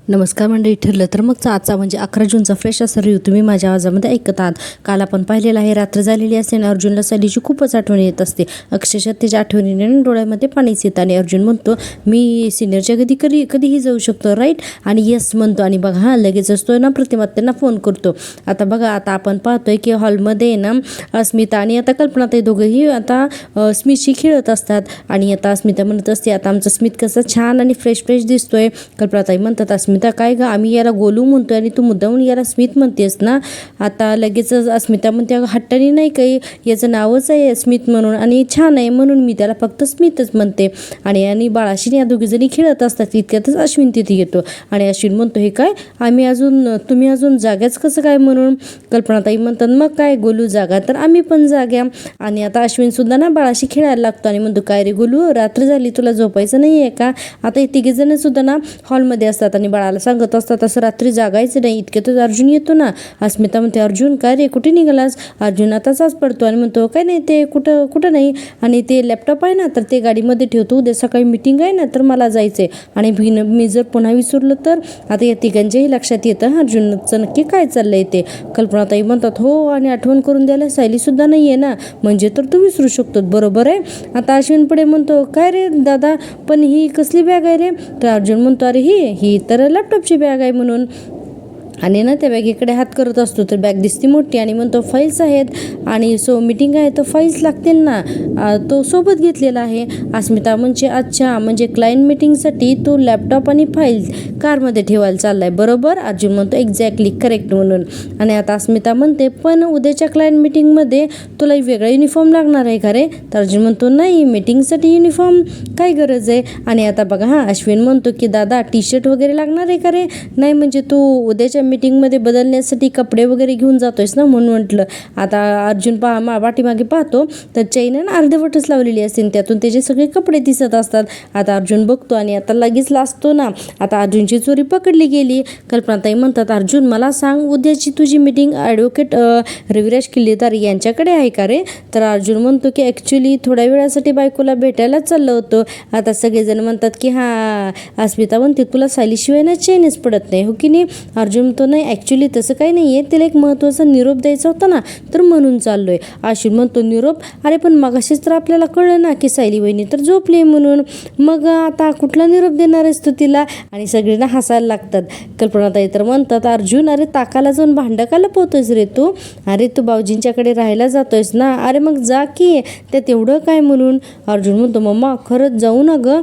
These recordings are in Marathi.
नमस्कार मंडळी. ठरलं तर मग आजचा म्हणजे 11 जूनचा फ्रेश असा रिव्ह्यू तुम्ही माझ्या आवाजामध्ये ऐकत आहात. काल आपण पाहिलेला आहे, रात्र झालेली असते आणि अर्जुनला सायलीची खूपच आठवण येत असते. अक्षरशः त्याच्या आठवणीने डोळ्यामध्ये पाणीच येतं आणि अर्जुन म्हणतो मी सिनियरच्या कधीही जाऊ शकतो, राईट. आणि येस म्हणतो आणि बघा लगेच असतो ना प्रतिमा त्यांना फोन करतो. आता बघा, आता आपण पाहतोय की हॉलमध्ये ना अस्मिता आणि आता कल्पना ते दोघंही आता स्मितशी खेळत असतात आणि आता अस्मिता म्हणत असते आता आमचं स्मित कसं छान आणि फ्रेश दिसतोय. कल्पनाताई म्हणतात अस्मिता काय ग, आम्ही याला गोलू म्हणतोय आणि तू मुद्दामून याला स्मित म्हणतेस ना. आता लगेच अस्मिता म्हणते हट्टानी नाही काही, याचं नावच आहे स्मित म्हणून आणि छान आहे म्हणून मी त्याला फक्त स्मितच म्हणते. आणि बाळाशी या दोघीजणी खेळत असतात. इतक्यातच अश्विन तिथे येतो आणि अश्विन म्हणतो हे काय, तुम्ही अजून जाग्याच कसं काय म्हणून. कल्पनाताई म्हणतात मग काय गोलू जागा तर आम्ही पण जाग्या. आणि आता अश्विन सुद्धा ना बाळाशी खेळायला लागतो आणि म्हणतो काय रे गोलू, रात्र झाली तुला झोपायचं नाही आहे का. आता हे तिघेजण सुद्धा ना हॉलमध्ये असतात आणि बाळाला सांगत असतात असं रात्री जागायचं नाही. इतक्यातच अर्जुन येतो ना. अस्मिता म्हणते अर्जुन काय रे कुठे निघालास. अर्जुन आताच पडतो आणि म्हणतो काय नाही ते कुठं नाही, आणि ते लॅपटॉप आहे ना तर ते गाडीमध्ये ठेवतो, उद्या सकाळी मीटिंग आहे ना तर मला जायचं आहे आणि मी जर पुन्हा विसरलो तर. आता या तिघांच्याही लक्षात येतं अर्जुनचं नक्की काय चाललंय ते. कल्पनाताई म्हणतात हो, आणि आठवण करून द्यायला सायलीसुद्धा नाही आहे ना, म्हणजे तर तू विसरू शकतो. बरोबर आहे. आता अश्विन पुढे म्हणतो काय रे दादा, पण ही कसली बॅग आहे रे. तर अर्जुन म्हणतो अरे ही तर लॅपटॉपची बॅग आहे म्हणून. आणि ना त्या बॅगेकडे हात करत असतो तर बॅग दिसते मोठी आणि म्हणतो फाईल्स आहेत आणि मीटिंग आहे तर फाईल्स लागतील ना, तो सोबत घेतलेला आहे. अस्मिता म्हणजे अच्छा, म्हणजे क्लायंट मीटिंगसाठी तो लॅपटॉप आणि फाईल्स कारमध्ये ठेवायला चाललाय, बरोबर. अर्जुन म्हणतो एक्झॅक्टली करेक्ट म्हणून. आणि आता अस्मिता म्हणते पण उद्याच्या क्लायंट मीटिंगमध्ये तुला वेगळा युनिफॉर्म लागणार आहे का रे. तर अर्जुन म्हणतो नाही, मीटिंगसाठी युनिफॉर्म काय गरज आहे. आणि आता बघा अश्विन म्हणतो की दादा टी शर्ट वगैरे लागणार आहे का रे. नाही म्हणजे तू उद्याच्या मीटिंगमध्ये बदलण्यासाठी कपडे वगैरे घेऊन जातोयस ना म्हणून म्हटलं. आता अर्जुन पाठीमागे पाहतो तर चैन अर्धवटच लावलेली असते, त्यातून त्याचे सगळे कपडे दिसत असतात. आता अर्जुन बघतो आणि आता लगेच लाजतो ना. आता अर्जुनची चोरी पकडली गेली. कल्पनाताई म्हणतात अर्जुन मला सांग उद्याची तुझी मीटिंग ॲडव्होकेट रविराज किल्लेदार यांच्याकडे आहे का रे. तर अर्जुन म्हणतो की ॲक्च्युली थोड्या वेळासाठी बायकोला भेटायला चाललं होतं. आता सगळेजण म्हणतात की हां. अस्मिता म्हणते तुला सायलीशिवाय ना चैनच पडत नाही हो की नाही. अर्जुन तो नाही ॲक्च्युली तसं काही नाही आहे, तिला एक महत्त्वाचा निरोप द्यायचा होता ना तर म्हणून चाललो आहे. अश्विन म्हणतो निरोप, अरे पण मगाशीच तर आपल्याला कळलं ना की सायली वहिनी तर झोपली म्हणून, मग आता कुठला निरोप देणार आहेस तू तिला. आणि सगळ्यांना हसायला लागतात. कल्पनाताई तर म्हणतात अर्जुन अरे ताकाला जाऊन भांडकाला पोहतोयस रे तू, अरे तू भाऊजींच्याकडे राहायला जातोयस ना, अरे मग जा की, त्यात एवढं काय म्हणून. अर्जुन म्हणतो मम्मा खरंच जाऊ ना गं.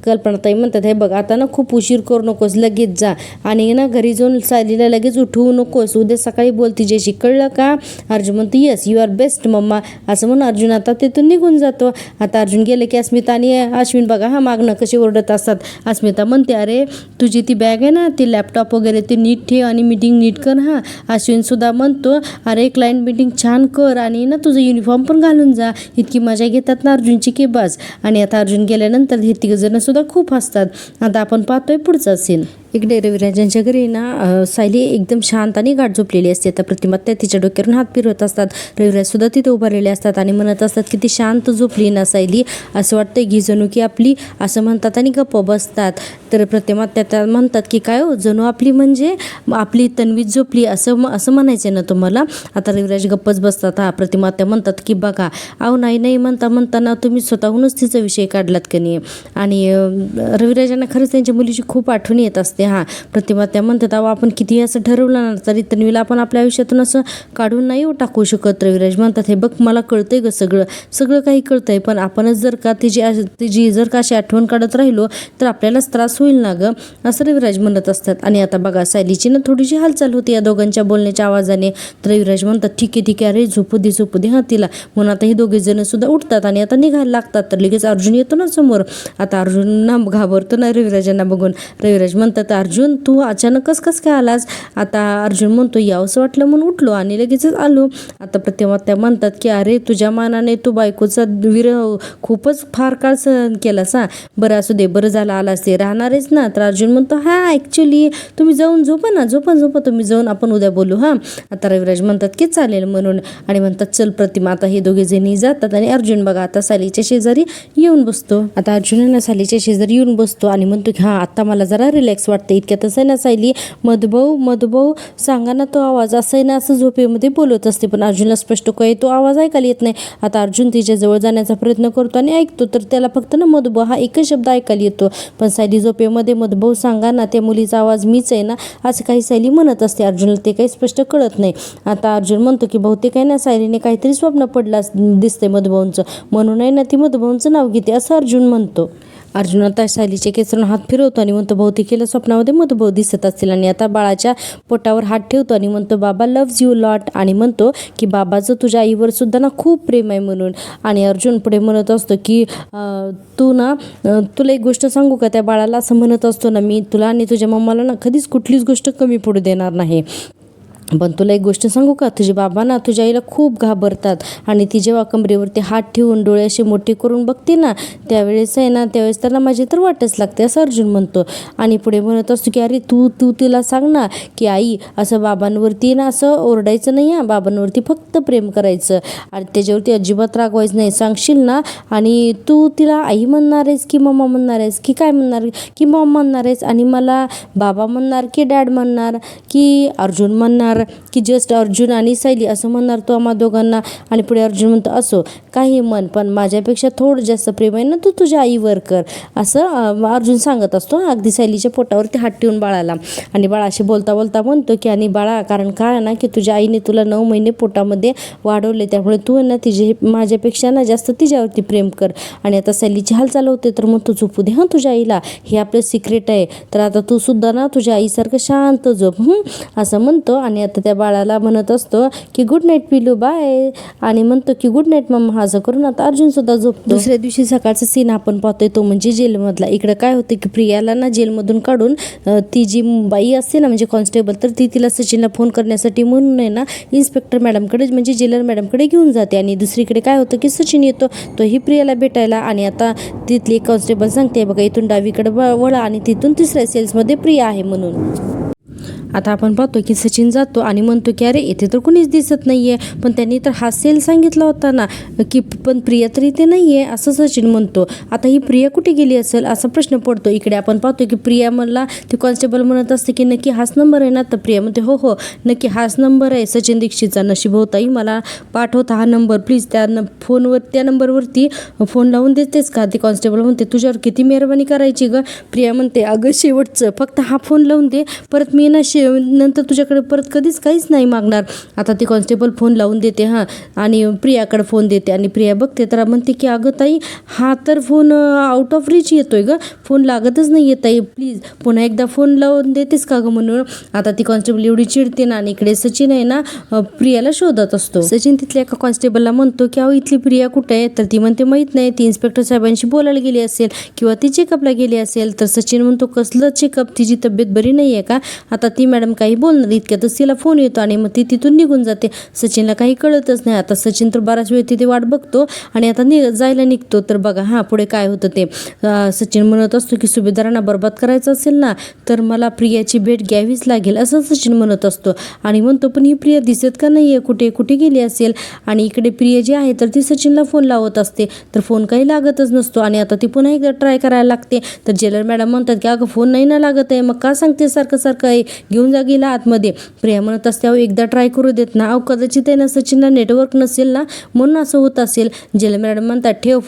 कल्पनाताई म्हणतात हे बघ आता ना खूप उशीर करू नकोस, लगेच जा आणि ना घरी जाऊन सायलीला लगेच उठवू नकोस, उद्या सकाळी बोल तिच्याशी, कळलं का. अर्जुन म्हणतो yes you are best mamma असं म्हणून अर्जुन आता तिथून निघून जातो. आता अर्जुन गेले की अस्मिता आणि अश्विन बघा मागणं कसे ओरडत असतात. अस्मिता म्हणते अरे तुझी ती बॅग आहे ना, ती लॅपटॉप वगैरे ते नीट ठेव आणि मीटिंग नीट कर हां. अश्विन सुद्धा म्हणतो अरे क्लायंट मीटिंग छान कर आणि ना तुझं युनिफॉर्म पण घालून जा. इतकी मजा घेतात ना अर्जुनची की बस. आणि आता अर्जुन गेल्यानंतर हे तिघजण सुद्धा खूप हसतात. आता आपण पाहतोय पुढचा सीन. इकडे रविराजांच्या घरी ना सायली एकदम शांत आणि गाठ झोपलेली असते. तर प्रतिमा त्या तिच्या डोक्यावरून हात फिरवत असतात. रविराज सुद्धा तिथे उभारलेले असतात आणि म्हणत असतात की ती शांत झोपली ना सायली, असं वाटतंय की जणू की आपली, असं म्हणतात आणि गप्प बसतात. तर प्रतिमा त्या म्हणतात की काय हो जणू आपली म्हणजे आपली तन्वीच झोपली असं म्हणायचं ना तुम्हाला. आता रविराज गप्पच बसतात. हा प्रतिमा त्या म्हणतात की बघा अहो नाही म्हणताना तुम्ही स्वतःहूनच तिचा विषय काढलात का नाही. आणि रविराजांना खरंच त्यांच्या मुलीची खूप आठवण येत असते. हां. प्रतिमा त्या म्हणतात अहो आपण कितीही असं ठरवलं ना तरी तन्वीला आपण आपल्या आयुष्यातून असं काढून नाही टाकू शकत. रविराज म्हणतात हे बघ मला कळतंय ग सगळं काही कळतंय, पण आपणच जर का तिची जर का अशी आठवण काढत राहिलो तर आपल्यालाच त्रास होईल ना गं, असं रविराज म्हणत असतात. आणि आता बघा सायलीची ना थोडीशी हालचाल होती या दोघांच्या बोलण्याच्या आवाजाने. तर रविराज म्हणतात ठीक आहे अरे झोपू दे हां तिला म्हणून. आता हे दोघे जण सुद्धा उठतात आणि आता निघायला लागतात. तर लगेच अर्जुन येतो ना समोर. आता अर्जुन ना घाबरतो ना रविराजांना बघून. रविराज म्हणतात अर्जुन तू अचानकच कसं काय आलास. आता अर्जुन म्हणतो यावंसं वाटलं म्हणून उठलो आणि लगेचच आलो. आता प्रतिमा त्या म्हणतात की अरे तुझ्या मानाने तू बायकोचा विरह खूपच फार काळ सहन केलास हां. बरं असू दे, बरं झालं आलास, ते राहणारच ना. तर अर्जुन म्हणतो हां ॲक्च्युली तुम्ही जाऊन झोपा तुम्ही जाऊन, आपण उद्या बोलू हां. आता रविराज म्हणतात की चालेल म्हणून आणि म्हणतात चल प्रतिमा. आता हे दोघे जणी जातात आणि अर्जुन बघा आता सायलीच्या शेजारी येऊन बसतो. आता अर्जुन सायलीच्या शेजारी येऊन बसतो आणि म्हणतो की हां आता मला जरा रिलॅक्स वाटतं वाटतं. इतक्यातच आहे ना सायली मधुभाऊ सांगा ना तो आवाज असं आहे ना असं झोपेमध्ये बोलत असते, पण अर्जुनला स्पष्ट काही तो आवाज ऐकायला येत नाही. आता अर्जुन तिच्याजवळ जाण्याचा प्रयत्न करतो आणि ऐकतो, तर त्याला फक्त ना मधुभाऊ हा एकच शब्द ऐकायला येतो. पण सायली झोपेमध्ये मधुभाऊ सांगा ना त्या मुलीचा आवाज मीच आहे ना असं काही सायली म्हणत असते. अर्जुनला ते काही स्पष्ट कळत नाही. आता अर्जुन म्हणतो की बहुतेक आहे ना सायलीने काहीतरी स्वप्न पडलं दिसतंय मधुभाऊंचं, म्हणून आहे ना ती मधुभाऊंचं नाव घेते असं अर्जुन म्हणतो. अर्जुन आता सायलीच्या केसांना हात फिरवतो आणि म्हणतो बहुतेक स्वप्नामध्ये मधुभाऊ दिसत असतील. आणि आता बाळाच्या पोटावर हात ठेवतो आणि म्हणतो बाबा लव्ज यू लॉट, आणि म्हणतो की बाबाचं तुझ्या आईवर सुद्धा ना खूप प्रेम आहे म्हणून. आणि अर्जुन पुढे म्हणत असतो की तुला एक गोष्ट सांगू का, त्या बाळाला असं म्हणत असतो ना मी तुला आणि तुझ्या मम्माला ना कधीच कुठलीच गोष्ट कमी पडू देणार नाही. पण तुला एक गोष्ट सांगू का, तुझे बाबा ना तुझ्या आईला खूप घाबरतात आणि ती जेव्हा कमरेवरती हात ठेवून डोळे असे मोठे करून बघते ना त्यावेळेस त्याला माझी तर वाटच लागते असं अर्जुन म्हणतो. आणि पुढे म्हणत असतो की अरे तू तिला सांग ना की आई असं बाबांवरती ना असं ओरडायचं नाही आहे, बाबांवरती फक्त प्रेम करायचं आणि त्याच्यावरती अजिबात रागवायचं नाही, सांगशील ना. आणि तू तिला आई म्हणणार आहेस की मम्मा म्हणणार आहेस की काय म्हणणार, की मॉम म्हणणार आहेस आणि मला बाबा म्हणणार की डॅड म्हणणार की अर्जुन म्हणणार की जस्ट अर्जुन आणि सायली असं म्हणणार तो आम्हा दोघांना. आणि पुढे अर्जुन म्हणतो असो काही म्हण, पण माझ्यापेक्षा थोडं जास्त प्रेम आहे ना तू तुझ्या आईवर कर असं अर्जुन सांगत असतो अगदी सायलीच्या पोटावरती हात ठेवून बाळाला. आणि बाळाशी बोलता बोलता म्हणतो की आणि बाळा कारण काय ना की तुझ्या आईने तुला 9 महिने पोटामध्ये वाढवले, त्यामुळे तू ना माझ्यापेक्षा ना जास्त तिच्यावरती प्रेम कर. आणि आता सायलीची हालचाल होते तर म्हणतो झोपू दे हां तुझ्या आईला, हे आपलं सिक्रेट आहे, तर आता तू सुद्धा ना तुझ्या आईसारखं शांत झोप असं म्हणतो. आणि आता त्या बाळाला म्हणत असतो की गुड नाईट पिलू बाय, आणि म्हणतो की गुड नाईट मम्मा असं करून आता अर्जुन सुद्धा झोपतो. दुसऱ्या दिवशी सकाळचा सीन आपण पाहतोय तो म्हणजे जेलमधला. इकडे काय होतं की प्रियाला ना जेलमधून काढून ती जी बाई असते ना म्हणजे कॉन्स्टेबल, तर ती तिला सचिनला फोन करण्यासाठी म्हणून आहे ना इन्स्पेक्टर मॅडमकडे म्हणजे जेलर मॅडमकडे घेऊन जाते. आणि दुसरीकडे काय होतं की सचिन येतो तोही प्रियाला भेटायला. आणि आता तिथली एक कॉन्स्टेबल सांगते बघा इथून डावीकडे वळा आणि तिथून तिसऱ्या सेल्समध्ये प्रिया आहे म्हणून. आता आपण पाहतो की सचिन जातो आणि म्हणतो की अरे इथे तर कुणीच दिसत नाही आहे, पण त्यांनी तर हा सेल सांगितला होता ना की पण प्रिया तर इथे नाही आहे असं सचिन म्हणतो. आता ही प्रिया कुठे गेली असेल असा प्रश्न पडतो. इकडे आपण पाहतो की प्रिया मला ती कॉन्स्टेबल म्हणत असते की नक्की हाच नंबर आहे ना, तर प्रिया म्हणते हो नक्की हाच नंबर आहे सचिन दीक्षितचा. नशीब होताही मला पाठवता हा नंबर प्लीज, त्या नंबरवरती फोन लावून देतेस का. ती कॉन्स्टेबल म्हणते तुझ्यावर किती मेहरबानी करायची ग. प्रिया म्हणते अगं शेवटचं फक्त हा फोन लावून दे, परत मी ना नंतर तुझ्याकडे परत कधीच काहीच नाही मागणार. आता ती कॉन्स्टेबल फोन लावून देते आणि प्रियाकडे फोन देते आणि प्रिया बघते तर म्हणते की अगं ताई हा तर फोन आउट ऑफ रीच येतोय ग, फोन लागतच नाही येत ताई, प्लीज पुन्हा एकदा फोन लावून देतेस का ग म्हणून. आता ती कॉन्स्टेबल एवढी चिडते ना. आणि इकडे सचिन आहे ना प्रियाला शोधत असतो. सचिन तिथल्या एका कॉन्स्टेबलला म्हणतो की अहो इथली प्रिया कुठे आहे, तर ती म्हणते माहीत नाही, ती इन्स्पेक्टर साहेबांशी बोलायला गेली असेल किंवा ती चेकअपला गेली असेल. तर सचिन म्हणतो कसलं चेकअप, तिची तब्येत बरी नाही आहे का. आता ती मॅडम काही बोलणार इतक्यातच तिला फोन येतो आणि मग ती तिथून निघून जाते. सचिनला काही कळतच नाही. आता सचिन तर बराच वेळ तिथे वाट बघतो आणि आता जायला निघतो. तर बघा पुढे काय होतं ते सचिन म्हणत असतो की सुभेदारांना बरबाद करायचं असेल ना तर मला प्रियाची भेट घ्यावीच लागेल असं सचिन म्हणत असतो. आणि म्हणतो पण ही प्रिया दिसत का नाही आहे, कुठे गेली असेल. आणि इकडे प्रिया जी आहे तर ती सचिनला फोन लावत असते तर फोन काही लागतच नसतो. आणि आता ती पुन्हा एकदा ट्राय करायला लागते. तर जेलर मॅडम म्हणतात की अगं फोन नाही ना लागत आहे, मग का सांगते सारखं आहे, घेऊन जा गेला आतमध्ये. प्रिया म्हणत असते अहो एकदा ट्राय करू देत ना, अहो कदाचित आहे ना सचिनला नेटवर्क नसेल ना म्हणून असं होत असेल. जेलर मॅडम म्हणतात ठेव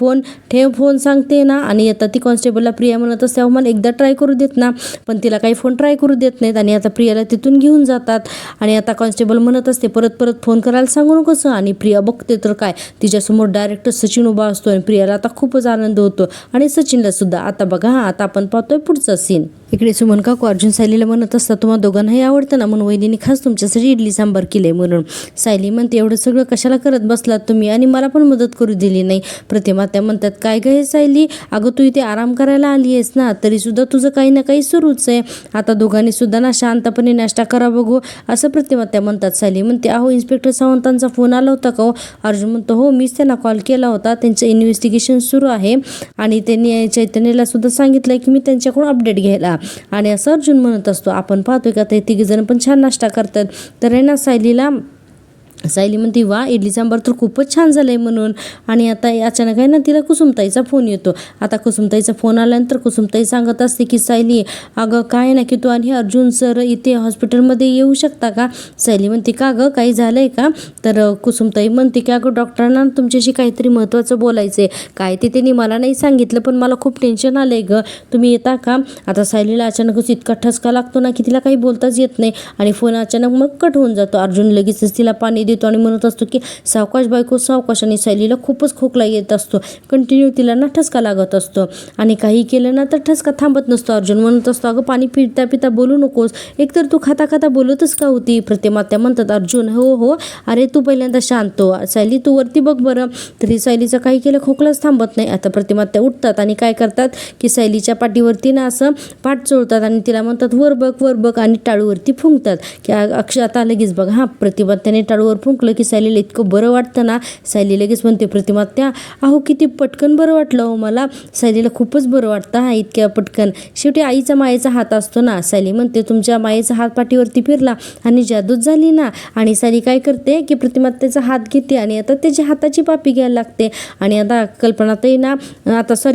फोन सांगते ना. आणि आता ती कॉन्स्टेबलला प्रिया म्हणत असते अहो मला एकदा ट्राय करू देत ना, पण तिला काही फोन ट्राय करू देत नाहीत. आणि आता प्रियाला तिथून घेऊन जातात. आणि आता कॉन्स्टेबल म्हणत असते परत फोन करायला सांगू नकोस. आणि प्रिया बघते तर काय तिच्यासमोर डायरेक्ट सचिन उभा असतो. आणि प्रियाला आता खूपच आनंद होतो आणि सचिनला सुद्धा. आता बघा आता आपण पाहतोय पुढचा सीन. इकडे सुमन काकू अर्जुन सायलीला म्हणत असतात तुम्हाला दोघांनाही आवडतं ना म्हणून वहिनीने खास तुमच्यासाठी इडली सांबार केले म्हणून. सायली म्हणते एवढं सगळं कशाला करत बसलात तुम्ही आणि मला पण मदत करू दिली नाही. प्रतिमा त्या म्हणतात काय ग हे सायली, अगं तू इथे आराम करायला आली आहेस ना तरी सुद्धा तुझं काही ना काही सुरूच आहे. आता दोघांनी सुद्धा ना शांतपणे नाश्ता करा बघू असं प्रतिमा त्या म्हणतात. सायली म्हणते अहो इन्स्पेक्टर सावंतांचा फोन आला होता का हो. अर्जुन म्हणतो हो मीच त्यांना कॉल केला होता, त्यांचं इन्व्हेस्टिगेशन सुरू आहे आणि त्यांनी चैतन्यला सुद्धा सांगितलंय की मी त्यांच्याकडून अपडेट घ्यायला. आणि असं अर्जुन म्हणत असतो. आपण पाहतोय का ते तिघेजण पण छान नाश्ता करतात. तर आहे ना सायलीला सायली म्हणते वा इडली सांबार तर खूपच छान झालं आहे म्हणून. आणि आता अचानक आहे ना तिला कुसुमताईचा फोन येतो. आता कुसुमताईचा फोन आल्यानंतर कुसुमताई सांगत असते की सायली अगं काय ना की तू आणि अर्जुन सर इथे हॉस्पिटलमध्ये येऊ शकता का. सायली म्हणते का गं काही झालं आहे का. तर कुसुमताई म्हणते की अगं डॉक्टरांना तुमच्याशी काहीतरी महत्त्वाचं बोलायचं आहे. काय ते त्यांनी मला नाही सांगितलं पण मला खूप टेन्शन आलं आहे गं, तुम्ही येता का. आता सायलीला अचानकच इतका ठसका लागतो ना की तिला काही बोलताच येत नाही आणि फोन अचानक मग कट होऊन जातो. अर्जुन लगेचच तिला पाणी देतो आणि म्हणत असतो की सावकाश बायको सावकाश. आणि सायलीला खूपच खोकला येत असतो. कंटिन्यू तिला ना ठसका लागत असतो आणि काही केलं ना तर ठसका थांबत नसतो. अर्जुन म्हणत असतो अगं पाणी पिता पिता बोलू नकोस, एकतर तू खाता खाता बोलतच का होती. प्रतिमा त्या म्हणतात अर्जुन हो हो अरे तू पहिल्यांदा शांत हो, सायली तू वरती बघ बरं. तरी सायलीचं काही केलं खोकलाच थांबत नाही. आता प्रतिमा त्या उठतात आणि काय करतात की सायलीच्या पाठीवरती ना असं पाठ चोळतात आणि तिला म्हणतात वर बघ आणि टाळूवरती फुंकतात की अक्षय आता लगेच बघ. हा प्रतिमा त्याने टाळूवर फुंकलं की सायलीला इतकं बरं वाटतं ना. सायली लगेच म्हणते प्रतिमा त्या अहो किती पटकन बरं वाटलं हो मला. सायलीला खूपच बरं वाटतं हा इतक्या पटकन. शेवटी आईचा मायेचा हात असतो ना. सायली म्हणते तुमच्या मायेचा हात पाठीवरती फिरला आणि जादूच झाली ना. आणि सायली काय करते की प्रतिमा त्याचा हात घेते आणि आता त्याच्या हाताची पापी घ्यायला लागते. आणि आता कल्पनाताई ना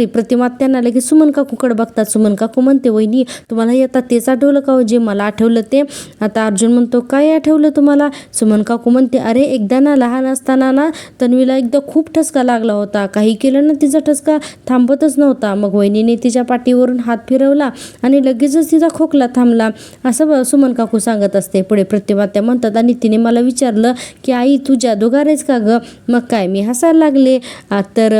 प्रतिमा त्यांना लगेच सुमन काकूकडे बघतात. सुमन काकू म्हणते वहिनी तुम्हाला येतात तेच आठवलं का हो जे मला आठवलं ते. आता अर्जुन म्हणतो काय आठवलं तुम्हाला. सुमन काकू म्हणते अरे एकदा ना लहान असताना ना तन्वीला एकदा खूप ठसका लागला होता, काही केलं ना तिचा ठसका थांबतच नव्हता. मग वहिनीने तिच्या पाठीवरून हात फिरवला आणि लगेचच तिचा खोकला थांबला असं सुमन काकू सांगत असते. पुढे प्रतिमा त्या म्हणतात आणि तिने मला विचारलं की आई तू जादूगार आहेस का गं. मग काय मी हसायला लागले. तर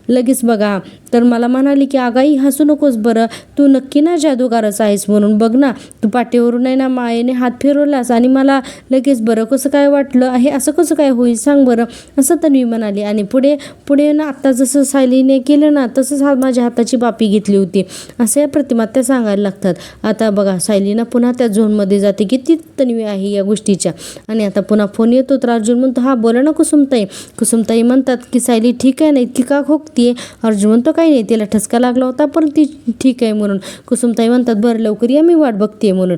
लगेच बघा तर मला म्हणाली की आगाई हसू नकोस बरं, तू नक्की ना जादूगारच आहेस म्हणून बघ ना तू पाठीवरून आहे ना मायेने हात फिरवलास आणि मला लगेच बरं कसं काय वाटलं आहे, असं कसं काय होईल सांग बरं असं तन्वी म्हणाली. आणि पुढे ना आत्ता जसं सायलीने केलं ना तसंच माझ्या हाताची बापी घेतली होती असं या प्रतिमा त्या सांगायला लागतात. आता बघा सायलीनं पुन्हा त्या झोनमध्ये जाते की ती तन्वी आहे या गोष्टीच्या. आणि आता पुन्हा फोन येतो तर अर्जुन म्हणतो हा बोला ना कुसुमताई. कुसुमताई म्हणतात की सायली ठीक आहे ना इतकी का खोकतीये. अर्जुन म्हणतो काही नाही तिला ठसका लागला होता पण ती ठीक आहे म्हणून. कुसुमताई म्हणतात बरं लवकर या मी वाट बघते म्हणून.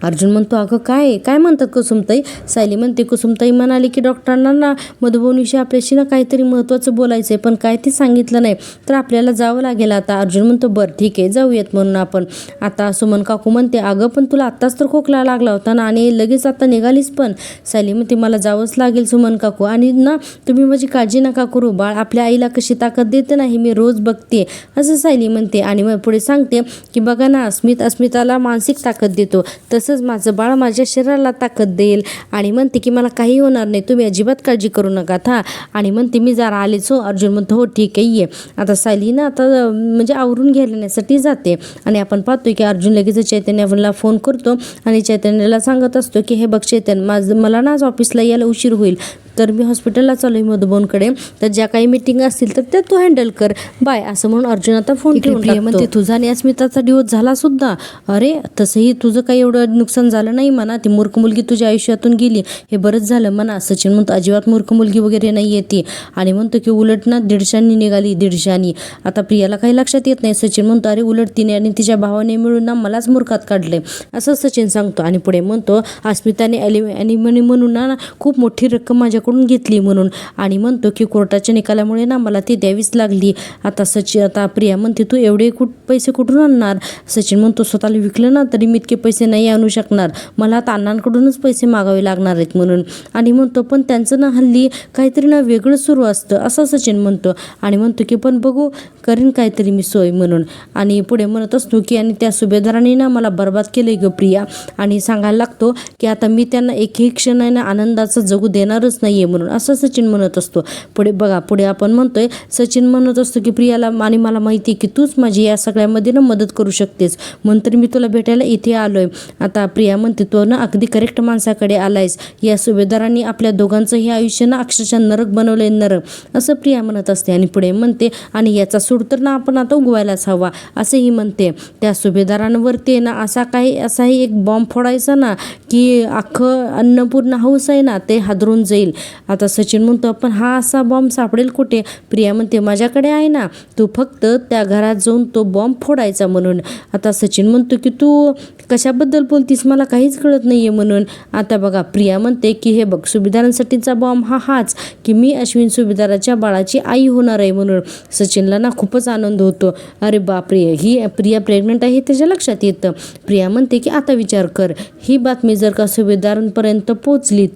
अर्जुन म्हणतो अगं काय म्हणतात कुसुमताई. सायली म्हणते कुसुमताई म्हणाली की डॉक्टरांना ना मधुबनविषयी आपल्याशी ना काहीतरी महत्त्वाचं बोलायचं आहे पण काय ते सांगितलं नाही तर आपल्याला जावं लागेल आता. अर्जुन म्हणतो बरं ठीक आहे जाऊयात म्हणून आपण. आता सुमन काकू म्हणते अगं पण तुला आत्ताच तर खोकला लागला होता ना आणि लगेच आता निघालीस पण. सायली म्हणते मला जावंच लागेल सुमन काकू आणि ना तुम्ही माझी काळजी नका करू, बाळ आपल्या आईला कशी ताकद देते ना हे मी रोज बघते असं सायली म्हणते. आणि मग पुढे सांगते की बघा ना अस्मिताला मानसिक ताकद देतो तसंच माझं बाळ माझ्या शरीराला ताकद देईल. आणि म्हणते की मला काही होणार नाही तुम्ही अजिबात काळजी करू नका था. आणि म्हणते मी जरा आलेच हो. अर्जुन म्हणतो हो ठीक आहे ये. आता सायली ना आता म्हणजे आवरून घेण्यासाठी जाते आणि आपण पाहतोय की अर्जुन लगेच चैतन्याला फोन करतो आणि चैतन्याला सांगत असतो की हे बघ चैतन्य मला ना आज ऑफिसला यायला उशीर होईल तर मी हॉस्पिटलला चालू आहे मधुबनकडे, तर ज्या काही मीटिंग असतील तर त्या तू हँडल कर बाय असं म्हणून अर्जुन आता फोन ठेवून टाकतो. म्हणते तुझा आणि अस्मिताचा डिवोर्स झाला सुद्धा. अरे तसंही तुझं काही एवढं नुकसान झालं नाही म्हणा, ती मूर्ख मुलगी तुझ्या आयुष्यातून गेली हे बरंच झालं म्हणा. सचिन म्हणतो अजिबात मूर्ख मुलगी वगैरे नाही येते आणि म्हणतो की उलट ना 150 निघाली 150. आता प्रियाला काही लक्षात येत नाही. सचिन म्हणतो अरे उलट तिने आणि तिच्या भावाने मिळून ना मलाच मूर्खात काढले असं सचिन सांगतो. आणि पुढे म्हणतो अस्मिताने ॲलिमनी म्हणून ना खूप मोठी रक्कम माझ्याकडून घेतली म्हणून. आणि म्हणतो की कोर्टाच्या निकालामुळे ना मला ती द्यावीच लागली. आता प्रिया म्हणते तू एवढे पैसे कुठून आणणार. सचिन म्हणतो स्वतःला विकलं ना तरी मी इतके पैसे नाही आणू शकणार, मला आता अण्णांकडूनच पैसे मागावे लागणार आहेत म्हणून. आणि म्हणतो पण त्यांचं ना हल्ली काहीतरी ना वेगळं सुरू असतं असं सचिन म्हणतो. आणि म्हणतो की पण बघू करीन काहीतरी मी सोय म्हणून. आणि पुढे म्हणत असतो की आणि त्या सुभेदाराने ना मला बर्बाद केलंय ग प्रिया. आणि सांगायला लागतो की आता मी त्यांना एकही क्षण आहे ना आनंदाचं जगू देणारच नाही म्हणून असं सचिन म्हणत असतो. पुढे आपण म्हणतोय सचिन म्हणत असतो की प्रियाला आणि मला माहिती आहे की तूच माझी या सगळ्यामध्ये ना मदत करू शकतेस म्हणून तर मी तुला भेटायला इथे आलोय. आता प्रिया म्हणते तो ना अगदी करेक्ट माणसाकडे आलायस, या सुभेदारांनी आपल्या दोघांचं हे आयुष्य ना अक्षरशः नरक बनवलंय नरक असं प्रिया म्हणत असते. आणि पुढे म्हणते आणि याचा सूड तर ना आपण आता उगवायलाच हवा असंही म्हणते. त्या सुभेदारांवरती ना असाही एक बॉम्ब फोडायचा ना की अख्खं अन्नपूर्ण हाऊस आहे ना ते हादरून जाईल आता सचिन म्हणतो पण हा असा बॉम्ब सापडेल कुठे? प्रिया म्हणते माझ्याकडे आहे ना, तू फक्त त्या घरात जाऊन तो बॉम्ब फोडायचा म्हणून. आता सचिन म्हणतो की तू कशाबद्दल बोलतीस, मला काहीच कळत नाही आहे म्हणून. आता बघा प्रिया म्हणते की हे बघ, सुभेदारांसाठीचा बॉम्ब हाच की मी अश्विन सुभेदाराच्या बाळाची आई होणार आहे म्हणून. सचिनला ना खूपच आनंद होतो. अरे बापरे, ही प्रिया प्रेग्नंट आहे हे त्याच्या लक्षात येतं. प्रिया म्हणते की आता विचार कर, ही बातमी जर का सुभेदारांपर्यंत पोचली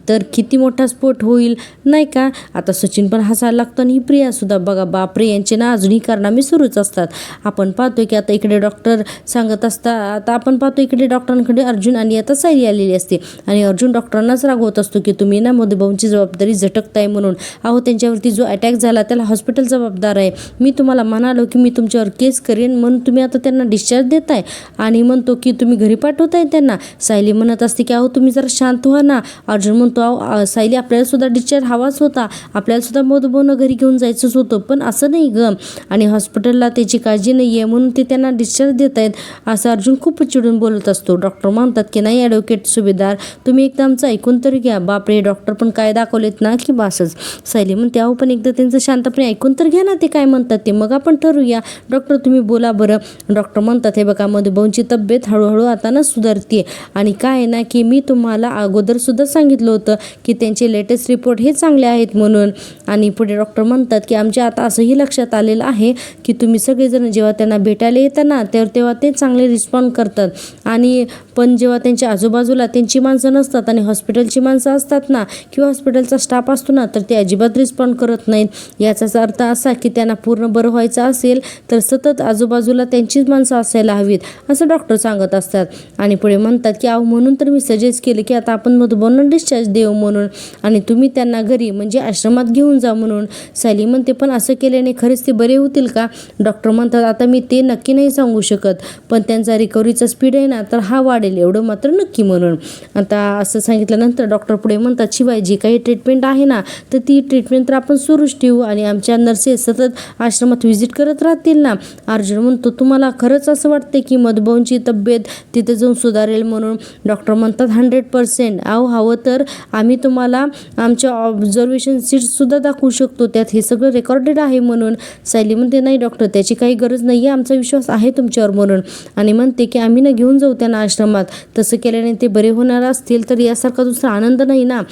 तर किती मोठा स्फोट होईल नाही का. आता सचिन पण हसायला लागतो आणि ही प्रियासुद्धा. बघा बापरे, यांचे ना अजूनही कारनामे सुरूच असतात. आपण पाहतोय की आता इकडे डॉक्टर सांगत असतात. आता आपण पाहतो इकडे डॉक्टरांकडे अर्जुन आणि आता सायली आलेली असते आणि अर्जुन डॉक्टरांनाच रागवत असतो की तुम्ही ना मधुभाऊंची जबाबदारी झटकताय म्हणून. अहो त्यांच्यावरती जो अटॅक झाला त्याला हॉस्पिटल जबाबदार आहे. मी तुम्हाला म्हणालो की मी तुमच्यावर केस करेन म्हणून तुम्ही आता त्यांना डिस्चार्ज देताय आणि म्हणतो की तुम्ही घरी पाठवताय त्यांना. सायली म्हणत असते की अहो तुम्ही जरा शांत व्हा ना. अर्जुन म्हणतो सायली आपल्याला सुद्धा डिस्चार्ज हवाच होता, आपल्याला सुद्धा मधुभाऊंना घरी घेऊन जायचंच होतं, पण असं नाही ग, आणि हॉस्पिटलला त्याची काळजी नाही आहे म्हणून ते त्यांना डिस्चार्ज देत आहेत असं अर्जुन खूपच चिडून बोलत असतो. डॉक्टर म्हणतात की नाही ॲडव्होकेट सुभेदार, तुम्ही एकदा आमचं ऐकून तरी घ्या. बापरे, डॉक्टर पण काय दाखवलेत ना की बासच. सायली म्हणते अहो पण एकदा त्यांचं शांतपणे ऐकून तर घ्या ना, ते काय म्हणतात ते, मग आपण ठरवूया. डॉक्टर तुम्ही बोला बरं. डॉक्टर म्हणतात हे बघा, मधुभाऊंची तब्येत हळूहळू आता ना सुधारते आणि काय आहे ना की मी तुम्हाला अगोदर सुद्धा सांगितलं होतं की त्यांचे लेटेस्ट रिपोर्ट हे चांगले आहेत म्हणून. आणि पुढे डॉक्टर म्हणतात की आमच्या आता असंही लक्षात आलेलं आहे की तुम्ही सगळेजण जेव्हा त्यांना भेटायला येतात ना तेव्हा ते चांगले रिस्पॉन्ड करतात, आणि पण जेव्हा त्यांच्या आजूबाजूला त्यांची माणसं नसतात आणि हॉस्पिटलची माणसं असतात ना किंवा हॉस्पिटलचा स्टाफ असतो ना तर ते अजिबात रिस्पॉन्ड करत नाहीत. याचाच अर्थ असा की त्यांना पूर्ण बरं व्हायचं असेल तर सतत आजूबाजूला त्यांचीच माणसं असायला हवीत असं डॉक्टर सांगत असतात. आणि पुढे म्हणतात की अहो म्हणून तर मी सजेस्ट केलं की आता आपण मधुभाऊंना डिस्चार्ज देऊ म्हणून आणि तुम्ही त्यांना घरी म्हणजे आश्रमात घेऊन जा म्हणून. सायली म्हणते पण असं केल्याने खरेच ते बरे होतील का? डॉक्टर म्हणतात आता मी ते नक्की नाही सांगू शकत, पण त्यांचा रिकव्हरीचा स्पीड आहे ना तर हा वाढेल एवढं मात्र नक्की म्हणून. आता असं सांगितल्यानंतर डॉक्टर पुढे म्हणतात शिवाय जी काही ट्रीटमेंट आहे ना तर ती ट्रीटमेंट तर आपण सुरूच ठेवू आणि आमच्या नर्सेस सतत आश्रमात व्हिजिट करत राहतील ना. अर्जुन म्हणतो तुम्हाला खरंच असं वाटते की मधुभाऊंची तब्येत तिथे जाऊन सुधारेल म्हणून? डॉक्टर म्हणतात 100%. अहो हवं तर आम्ही तुम्हाला आमच्या ऑब्झर्वेशन सीट्ससुद्धा दाखवू शकतो, त्यात हे सगळं रेकॉर्डेड आहे म्हणून. सायली म्हणते नाही डॉक्टर त्याची काही गरज नाही आहे, आमचा विश्वास आहे तुमच्यावर म्हणून. आणि म्हणते की आम्ही ना घेऊन जाऊ त्यांना आश्रमात, तसं केल्याने ते बरे होणार असतील तर यासारखा दुसरा आनंद नाही ना.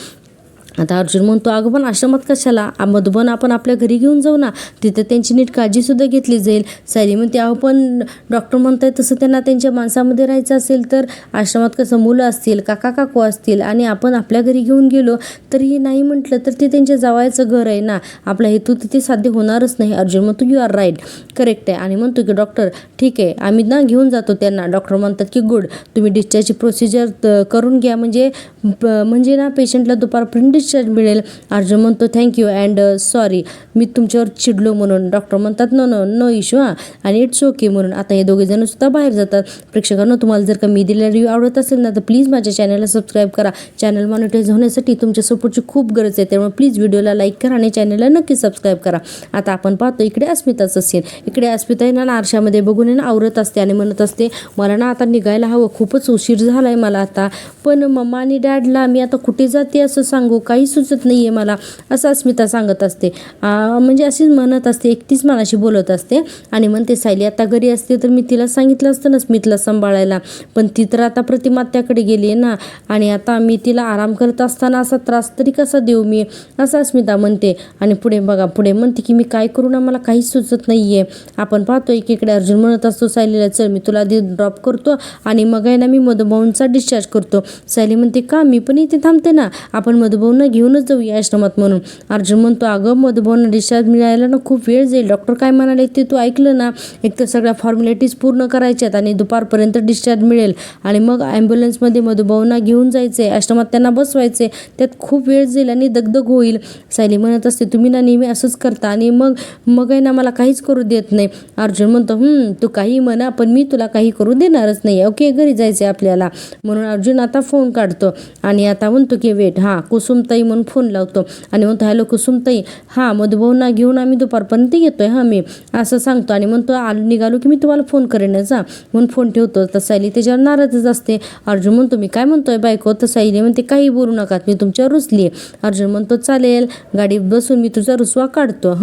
आता अर्जुन म्हणतो अगं पण आश्रमात कशाला, मधुबन आपण आपल्या घरी घेऊन जाऊ ना, तिथं त्यांची नीट काळजीसुद्धा घेतली जाईल. सायली म्हणते अहो पण डॉक्टर म्हणताय तसं त्यांना त्यांच्या माणसामध्ये राहायचं असेल तर आश्रमात कसं मुलं असतील, काका काकू असतील आणि आपण आपल्या घरी घेऊन गेलो तरीही नाही म्हटलं तर ते त्यांच्या जावयाचं घर आहे ना, आपला हेतू तिथे साध्य होणारच नाही. अर्जुन म्हणतो यू आर राईट, करेक्ट आहे. आणि म्हणतो की डॉक्टर ठीक आहे आम्ही ना घेऊन जातो त्यांना. डॉक्टर म्हणतात की गुड, तुम्ही डिस्चार्जची प्रोसिजर करून घ्या म्हणजे ना पेशंटला दुपारपर्यंत डिस्चार्ज मिळेल. अर्जुन म्हणतो थँक्यू अँड सॉरी मी तुमच्यावर चिडलो म्हणून. डॉक्टर म्हणतात नो नो नो इश्यू आणि इट्स ओके म्हणून. आता हे दोघे जण सुद्धा बाहेर जातात. प्रेक्षकांना तुम्हाला जर का मी दिलेला रिव्ह्यू आवडत असेल ना तर प्लीज माझ्या चॅनलला सबस्क्राईब करा. चॅनल मॉनिटाईज होण्यासाठी तुमच्या सपोर्टची खूप गरज आहे, त्यामुळे प्लीज व्हिडिओला लाईक करा आणि चॅनलला नक्की सबस्क्राईब करा. आता आपण पाहतो इकडे अस्मिताचं सीन. इकडे अस्मिता ना आरशामध्ये बघून ना आवरत असते आणि म्हणत असते मला ना आता निघायला हवं, खूपच उशीर झालाय मला आता, पण मम्मा आणि डॅडला मी आता कुठे जाते असं सांगू, काही सुचत नाही आहे मला असं अस्मिता सांगत असते. म्हणजे अशीच म्हणत असते, एकटीच मनाशी बोलत असते आणि म्हणते सायली आता घरी असते तर मी तिला सांगितलं असतं ना स्मितला सांभाळायला, पण ती तर आता प्रतिमात्याकडे गेली आहे ना आणि आता मी तिला आराम करत असताना असा त्रास तरी कसा देऊ मी असं अस्मिता म्हणते. आणि पुढे बघा पुढे म्हणते की मी काय करू ना, मला काहीच सुचत नाही आहे. आपण पाहतो एकीकडे अर्जुन म्हणत असतो सायलीला चल मी तुला आधी ड्रॉप करतो आणि मग आहे ना मी मधुभाऊंचा डिस्चार्ज करतो. सायली म्हणते का, मी पण इथे थांबते ना, आपण मधुभाऊंना घेऊनच जाऊया आश्रमात म्हणून. अर्जुन म्हणतो अगं मधुभाऊंना डिस्चार्ज मिळायला ना खूप वेळ जाईल, डॉक्टर काय म्हणाले ते तू ऐकलं ना, एक तर सगळ्या फॉर्मॅलिटीज पूर्ण करायच्यात आणि दुपारपर्यंत डिस्चार्ज मिळेल आणि मग ॲम्ब्युलन्समध्ये मधुभाऊंना घेऊन जायचे, आश्रमात त्यांना बसवायचे, त्यात खूप वेळ जाईल आणि दगदग होईल. सायली म्हणत असते तुम्ही ना नेहमी असंच करता आणि मग आहे ना मला काहीच करू देत नाही. अर्जुन म्हणतो तू काही म्हणा पण मी तुला काही करू देणारच नाही, ओके घरी जायचं आपल्याला म्हणून. अर्जुन आता फोन काढतो आणि आता म्हणतो की वेट कुसुम कुसुमताई म्हणून फोन लावतो आणि म्हणतो हॅलो कुसुमताई, हां मधुभाऊंना घेऊन आम्ही दुपारपर्यंत येतोय हां मी असं सांगतो आणि म्हणतो निघालो की मी तुम्हाला फोन करेन जा म्हणून फोन ठेवतो. तर सायली त्याच्यावर नाराजच असते. अर्जुन म्हणतो मी काय म्हणतोय बायको, तर सायली म्हणते काही बोलू नका मी तुमच्यावर रुसली. अर्जुन म्हणतो चालेल गाडीत बसून मी तुझा रुसवा काढतो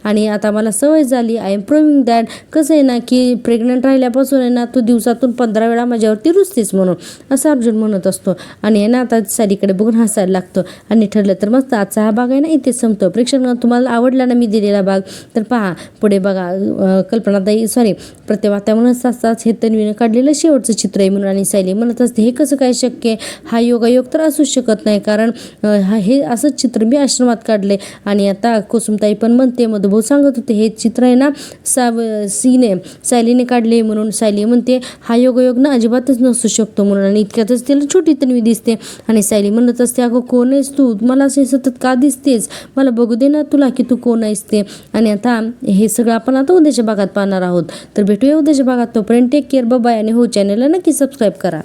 आणि आता मला सवय झाली, आय एम प्रूव्हिंग दॅट. कसं आहे ना की प्रेग्नंट राहिल्यापासून आहे ना तू दिवसातून 15 वेळा माझ्यावरती रुसतेस म्हणून असं अर्जुन म्हणत असतो आणि आहे ना आता सायलीकडे बघून हसायला लागतो. आणि ठरलं तर मस्त आजचा हा भाग आहे ना इथेच संपतो. प्रेक्षकांना तुम्हाला आवडला ना मी दिलेला भाग तर पहा पुढे बघा. कल्पनाताई प्रतिभाताई म्हणत असतात हे तन्वीनं काढलेलं शेवटचं चित्र आहे म्हणून आणि सायली म्हणत असते हे कसं काय शक्य आहे, हा योगायोग तर असूच शकत नाही कारण हे असंच चित्र मी आश्रमात काढले. आणि आता कुसुमताई पण म्हणते मधुभाऊ सांगत होते हे चित्र आहे ना सायलीने काढले म्हणून. सायली म्हणते हा योगायोग ना अजिबातच नसू शकतो म्हणून आणि इतक्यातच तिला छोटी तन्वी दिसते आणि सायली म्हणत असते अगं कोण आहेस तू, मला असे सतत का दिसतेस, मला बघू दे ना तुला की तू कोण आहेस ते. आणि आता हे सगळं आपण आता उद्याच्या भागात पाहणार आहोत. तर भेटूया उद्याच्या भागात. तोपर्यंत टेक केअर, बाय आणि हो चॅनलला नक्की सबस्क्राईब करा.